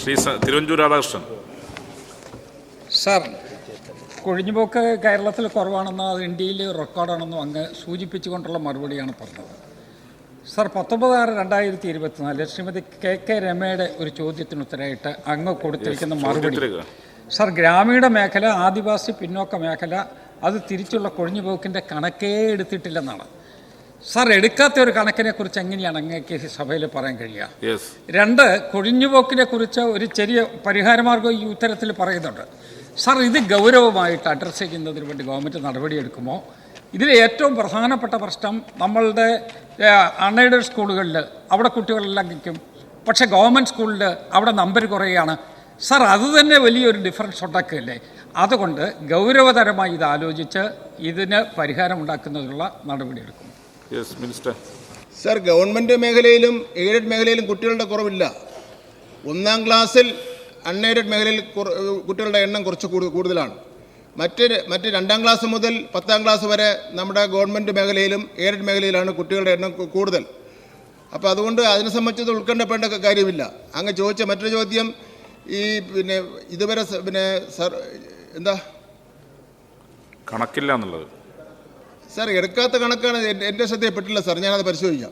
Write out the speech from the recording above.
Shri Thiruvanchoor Radhakrishnan. Sir, കൊഴിഞ്ഞുപോക്ക് കേരളത്തിൽ കുറവാണെന്നോ അത് ഇന്ത്യയിൽ റെക്കോർഡാണെന്നോ അങ്ങ് സൂചിപ്പിച്ചുകൊണ്ടുള്ള മറുപടിയാണ് പറഞ്ഞത്. സാർ, 19/6/2024 ശ്രീമതി കെ രമയുടെ ഒരു ചോദ്യത്തിന് ഉത്തരമായിട്ട് അങ്ങ് കൊടുത്തിരിക്കുന്ന മറുപടി, സാർ, ഗ്രാമീണ മേഖല, ആദിവാസി പിന്നോക്ക മേഖല അത് തിരിച്ചുള്ള കൊഴിഞ്ഞുപോക്കിൻ്റെ കണക്കേ എടുത്തിട്ടില്ലെന്നാണ്. സാർ, എടുക്കാത്ത ഒരു കണക്കിനെ കുറിച്ച് എങ്ങനെയാണ് അങ്ങേക്ക് സഭയിൽ പറയാൻ കഴിയുക? 2, കൊഴിഞ്ഞുപോക്കിനെ കുറിച്ച് ഒരു ചെറിയ പരിഹാരമാർഗ്ഗം ഈ ഉത്തരത്തിൽ പറയുന്നുണ്ട്. സാർ, ഇത് ഗൗരവമായിട്ട് അഡ്രസ്സ് ചെയ്യുന്നതിന് വേണ്ടി ഗവൺമെൻറ് നടപടിയെടുക്കുമോ? ഇതിൽ ഏറ്റവും പ്രധാനപ്പെട്ട പ്രശ്നം നമ്മളുടെ അൺഎയ്ഡഡ് സ്കൂളുകളിൽ അവിടെ കുട്ടികളെല്ലാം നിൽക്കും, പക്ഷേ ഗവൺമെൻറ് സ്കൂളിൽ അവിടെ നമ്പർ കുറയുകയാണ്. സാർ, അത് തന്നെ വലിയൊരു ഡിഫറൻസ് ഉണ്ടാക്കുകയല്ലേ? അതുകൊണ്ട് ഗൗരവതരമായി ഇത് ആലോചിച്ച് ഇതിന് പരിഹാരമുണ്ടാക്കുന്നതിനുള്ള നടപടിയെടുക്കും. സാർ, ഗവൺമെൻറ് മേഖലയിലും എയ്ഡഡ് മേഖലയിലും കുട്ടികളുടെ കുറവില്ല. 1ാം ക്ലാസ്സിൽ അൺഎയ്ഡഡ് മേഖലയിൽ കുട്ടികളുടെ എണ്ണം കുറച്ച് കൂടുതലാണ്. മറ്റ് 2ാം ക്ലാസ് മുതൽ 10ാം ക്ലാസ് വരെ നമ്മുടെ ഗവൺമെൻറ് മേഖലയിലും എയ്ഡഡ് മേഖലയിലാണ് കുട്ടികളുടെ എണ്ണം കൂടുതൽ. അപ്പോൾ അതുകൊണ്ട് അതിനെ സംബന്ധിച്ച് ഉത്കണ്ഠപ്പെടേണ്ട കാര്യമില്ല. അങ്ങ് ചോദിച്ച മറ്റൊരു ചോദ്യം, ഈ ഇതുവരെ സാർ എന്താ കണക്കില്ല എന്നുള്ളത്. സാർ, എടുക്കാത്ത കണക്കാണ് എൻ്റെ ശ്രദ്ധയിൽപ്പെട്ടില്ല സാർ, ഞാനത് പരിശോധിക്കാം.